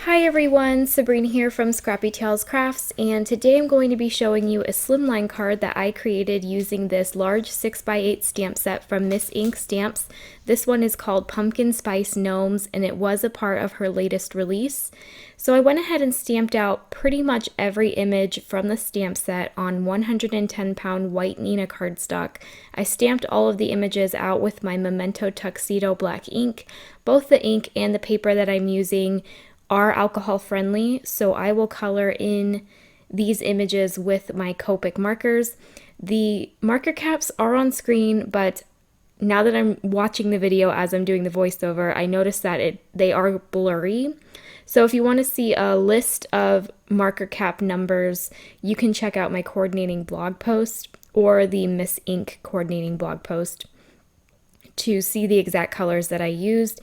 Hi everyone, Sabrina here from Scrappy Tales Crafts, and today I'm going to be showing you a slimline card that I created using this large 6x8 stamp set from Miss Ink Stamps. This one is called Pumpkin Spice Gnomes, and it was a part of her latest release. So I went ahead and stamped out pretty much every image from the stamp set on 110-pound white Nina cardstock. I stamped all of the images out with my Memento Tuxedo black ink. Both the ink and the paper that I'm using are alcohol friendly, so I will color in these images with my Copic markers. The marker caps are on screen, but now that I'm watching the video as I'm doing the voiceover, I noticed that they are blurry. So if you want to see a list of marker cap numbers, you can check out my coordinating blog post or the Miss Ink coordinating blog post to see the exact colors that I used.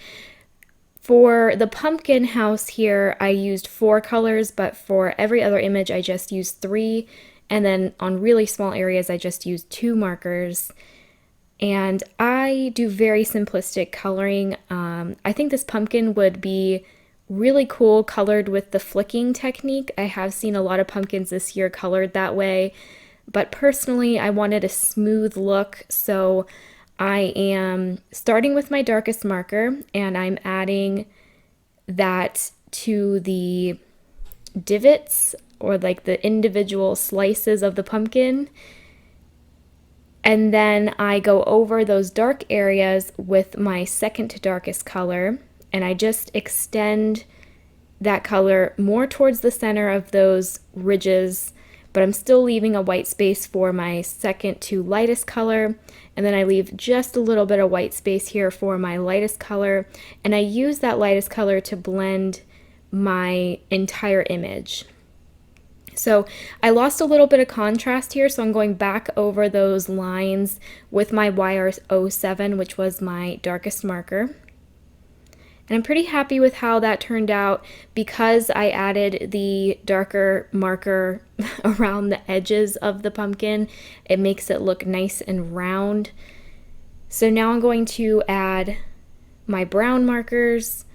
For the pumpkin house here, I used 4 colors, but for every other image, I just used 3. And then on really small areas, I just used 2 markers. And I do very simplistic coloring. I think this pumpkin would be really cool colored with the flicking technique. I have seen a lot of pumpkins this year colored that way, but personally, I wanted a smooth look, so I am starting with my darkest marker and I'm adding that to the divots or like the individual slices of the pumpkin. And then I go over those dark areas with my second to darkest color and I just extend that color more towards the center of those ridges, but I'm still leaving a white space for my second to lightest color, and then I leave just a little bit of white space here for my lightest color, and I use that lightest color to blend my entire image. So I lost a little bit of contrast here, so I'm going back over those lines with my YR07, which was my darkest marker. And I'm pretty happy with how that turned out because I added the darker marker around the edges of the pumpkin. It makes it look nice and round. So now I'm going to add my brown markers.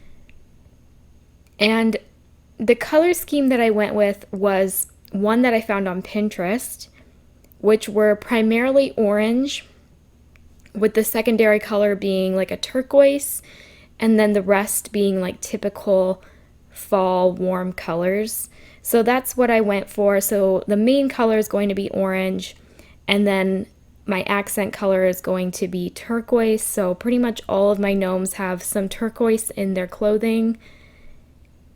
And the color scheme that I went with was one that I found on Pinterest, which were primarily orange, with the secondary color being like a turquoise, and then the rest being like typical fall warm colors. So that's what I went for. So the main color is going to be orange, and then my accent color is going to be turquoise. So pretty much all of my gnomes have some turquoise in their clothing.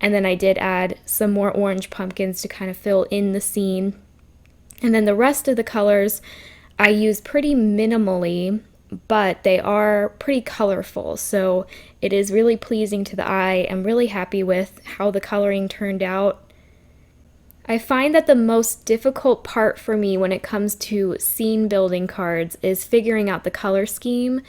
And then I did add some more orange pumpkins to kind of fill in the scene. And then the rest of the colors I use pretty minimally, but they are pretty colorful, so it is really pleasing to the eye. I'm really happy with how the coloring turned out. I find that the most difficult part for me when it comes to scene building cards is figuring out the color scheme.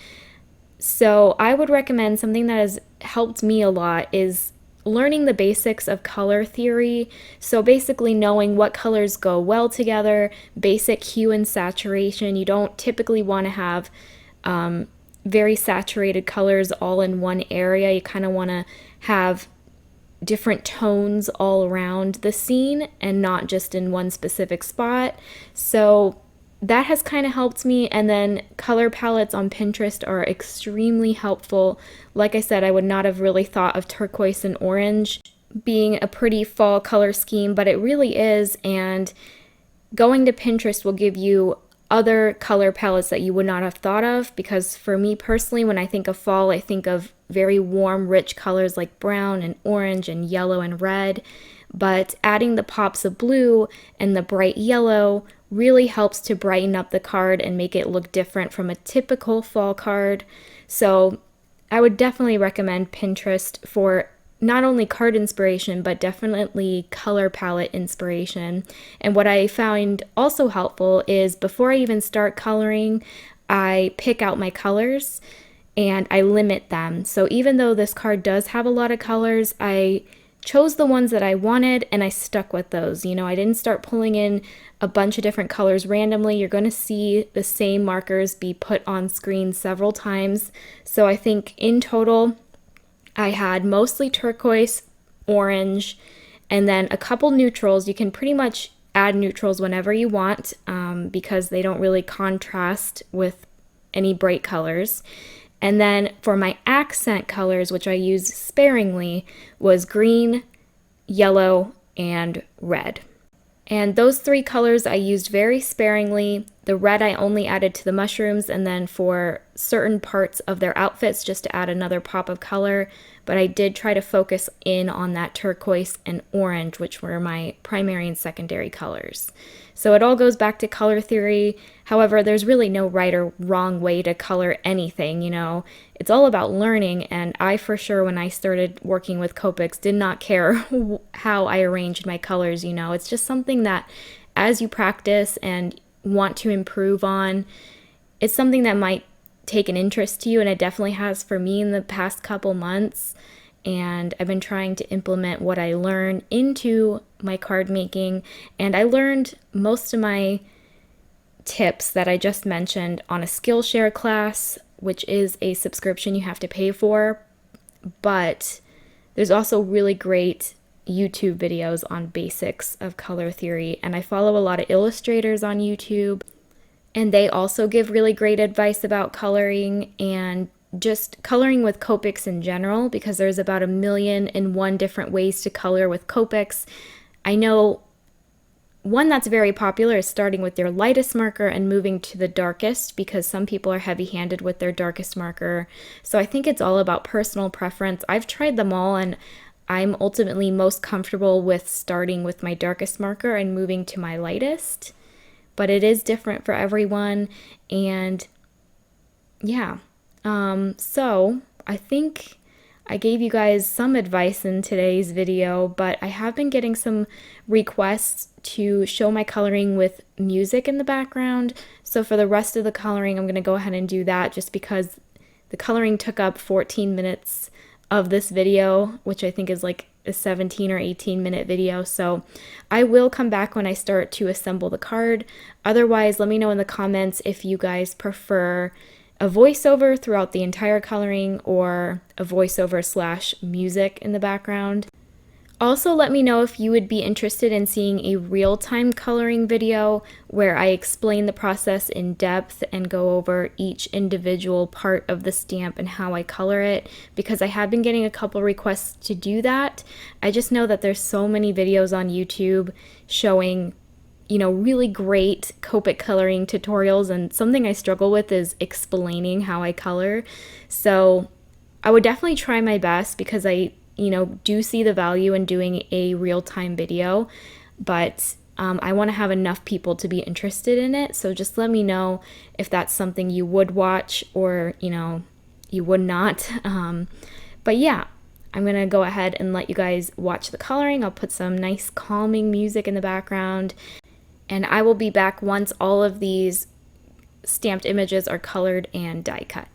So I would recommend something that has helped me a lot is learning the basics of color theory. So basically knowing what colors go well together, basic hue and saturation. You don't typically want to have very saturated colors all in one area. You kind of want to have different tones all around the scene and not just in one specific spot. So that has kind of helped me. And then color palettes on Pinterest are extremely helpful. Like I said, I would not have really thought of turquoise and orange being a pretty fall color scheme, but it really is. And going to Pinterest will give you other color palettes that you would not have thought of, because for me personally, when I think of fall, I think of very warm, rich colors like brown and orange and yellow and red, but adding the pops of blue and the bright yellow really helps to brighten up the card and make it look different from a typical fall card. So I would definitely recommend Pinterest for not only card inspiration, but definitely color palette inspiration. And what I found also helpful is before I even start coloring, I pick out my colors and I limit them. So even though this card does have a lot of colors, I chose the ones that I wanted and I stuck with those. You know, I didn't start pulling in a bunch of different colors randomly. You're going to see the same markers be put on screen several times. So I think in total, I had mostly turquoise, orange, and then a couple neutrals. You can pretty much add neutrals whenever you want because they don't really contrast with any bright colors. And then for my accent colors, which I use sparingly, was green, yellow, and red. And those three colors I used very sparingly. The red I only added to the mushrooms, and then for certain parts of their outfits just to add another pop of color. But I did try to focus in on that turquoise and orange, which were my primary and secondary colors. So it all goes back to color theory. However, there's really no right or wrong way to color anything, you know. It's all about learning, and I for sure, when I started working with copics, did not care how I arranged my colors, you know. It's just something that as you practice and want to improve on, it's something that might take an interest to you, and it definitely has for me in the past couple months. And I've been trying to implement what I learned into my card making, and I learned most of my tips that I just mentioned on a Skillshare class, which is a subscription you have to pay for, but there's also really great YouTube videos on basics of color theory, and I follow a lot of illustrators on YouTube, and they also give really great advice about coloring and just coloring with copics in general, because there's about 1,000,001 different ways to color with copics. I know one that's very popular is starting with their lightest marker and moving to the darkest, because some people are heavy-handed with their darkest marker. So I think it's all about personal preference. I've tried them all, and I'm ultimately most comfortable with starting with my darkest marker and moving to my lightest. But it is different for everyone, and yeah. So I think I gave you guys some advice in today's video, but I have been getting some requests to show my coloring with music in the background. So for the rest of the coloring, I'm going to go ahead and do that, just because the coloring took up 14 minutes of this video, which I think is like a 17 or 18-minute video. So I will come back when I start to assemble the card. Otherwise, let me know in the comments if you guys prefer a voiceover throughout the entire coloring or a voiceover / music in the background. Also, let me know if you would be interested in seeing a real-time coloring video where I explain the process in depth and go over each individual part of the stamp and how I color it, because I have been getting a couple requests to do that. I just know that there's so many videos on YouTube showing, you know, really great copic coloring tutorials, and something I struggle with is explaining how I color. So I would definitely try my best, because I, you know, do see the value in doing a real-time video, but I want to have enough people to be interested in it. So just let me know if that's something you would watch or, you know, you would not. But yeah, I'm going to go ahead and let you guys watch the coloring. I'll put some nice calming music in the background. And I will be back once all of these stamped images are colored and die cut.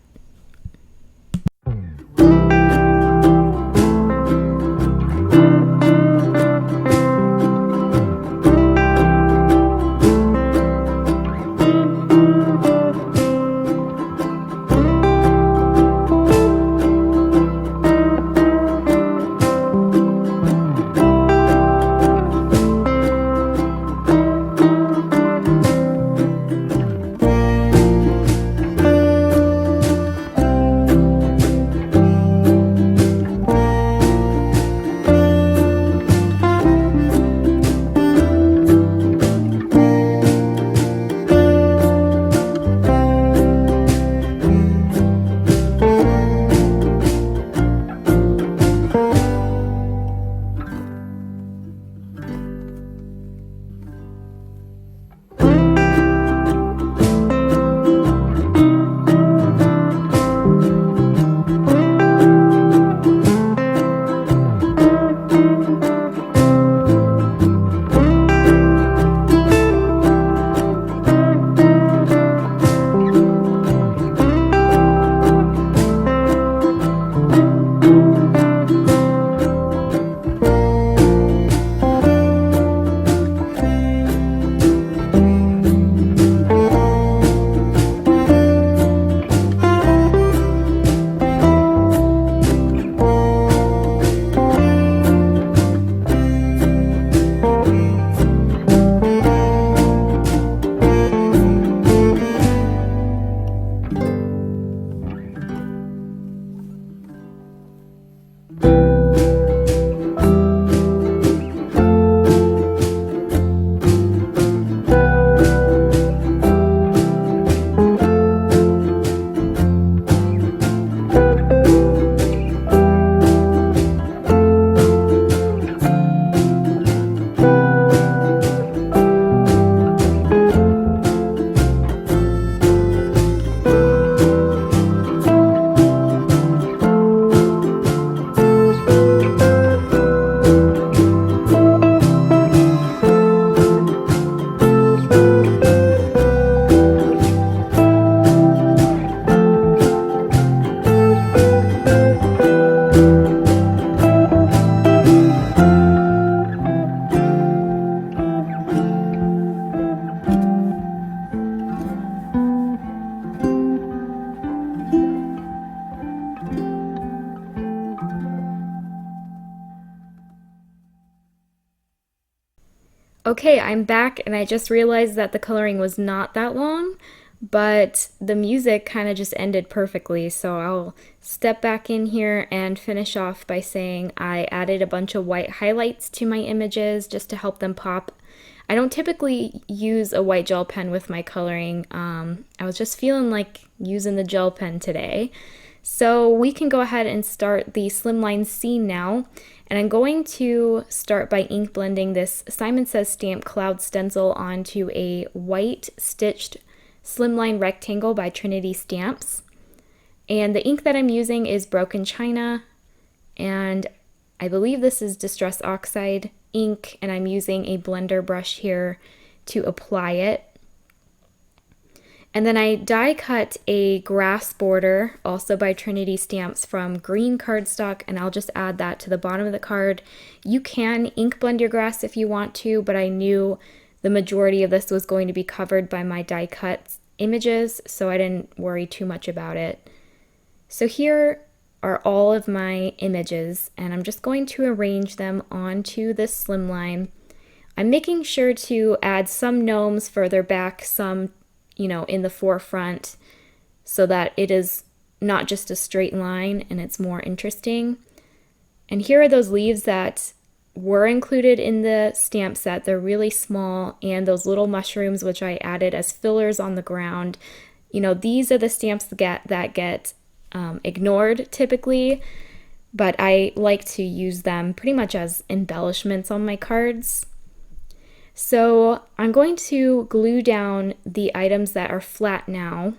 Okay, I'm back and I just realized that the coloring was not that long, but the music kind of just ended perfectly. So I'll step back in here and finish off by saying I added a bunch of white highlights to my images just to help them pop. I don't typically use a white gel pen with my coloring. I was just feeling like using the gel pen today. So we can go ahead and start the slimline scene now. And I'm going to start by ink blending this Simon Says Stamp Cloud Stencil onto a white stitched slimline rectangle by Trinity Stamps. And the ink that I'm using is Broken China, and I believe this is Distress Oxide ink, and I'm using a blender brush here to apply it. And then I die cut a grass border, also by Trinity Stamps, from green cardstock, and I'll just add that to the bottom of the card. You can ink blend your grass if you want to, but I knew the majority of this was going to be covered by my die cut images, so I didn't worry too much about it. So here are all of my images, and I'm just going to arrange them onto this slimline. I'm making sure to add some gnomes further back, some in the forefront, so that it is not just a straight line and it's more interesting. And here are those leaves that were included in the stamp set. They're really small, and those little mushrooms which I added as fillers on the ground. These are the stamps that get ignored typically, but I like to use them pretty much as embellishments on my cards. So I'm going to glue down the items that are flat now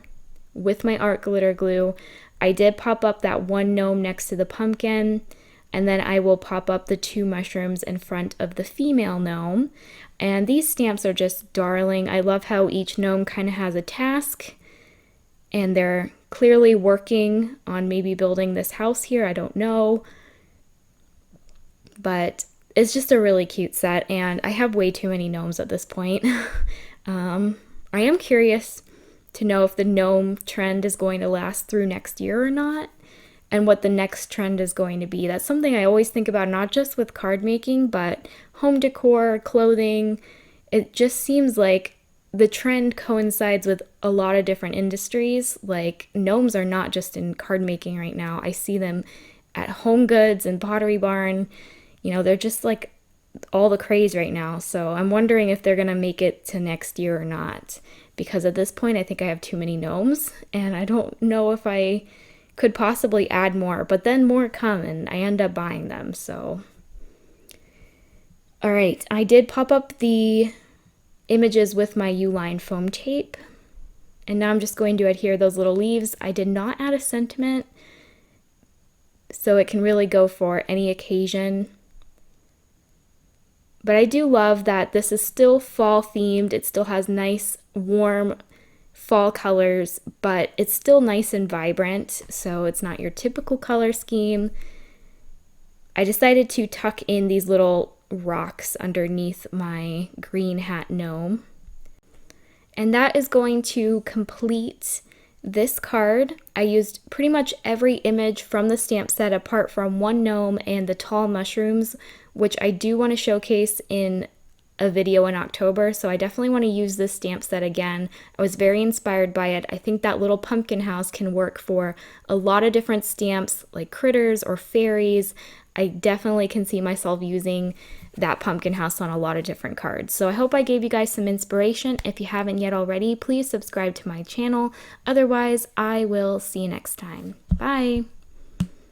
with my art glitter glue. I did pop up that one gnome next to the pumpkin, and then I will pop up the two mushrooms in front of the female gnome. And these stamps are just darling. I love how each gnome kind of has a task, and they're clearly working on maybe building this house here. I don't know, but it's just a really cute set, and I have way too many gnomes at this point. I am curious to know if the gnome trend is going to last through next year or not, and what the next trend is going to be. That's something I always think about, not just with card making, but home decor, clothing. It just seems like the trend coincides with a lot of different industries. Like, gnomes are not just in card making right now. I see them at Home Goods and Pottery Barn. They're just like all the craze right now. So I'm wondering if they're going to make it to next year or not. Because at this point, I think I have too many gnomes, and I don't know if I could possibly add more. But then more come, and I end up buying them. So, all right, I did pop up the images with my U-line foam tape. And now I'm just going to adhere those little leaves. I did not add a sentiment, so it can really go for any occasion. But I do love that this is still fall themed. It still has nice, warm fall colors, but it's still nice and vibrant, so it's not your typical color scheme. I decided to tuck in these little rocks underneath my green hat gnome. And that is going to complete this card. I used pretty much every image from the stamp set apart from one gnome and the tall mushrooms, which I do want to showcase in a video in October, so I definitely want to use this stamp set again. I was very inspired by it. I think that little pumpkin house can work for a lot of different stamps, like critters or fairies. I definitely can see myself using that pumpkin house on a lot of different cards. So I hope I gave you guys some inspiration. If you haven't yet already, please subscribe to my channel. Otherwise, I will see you next time. Bye!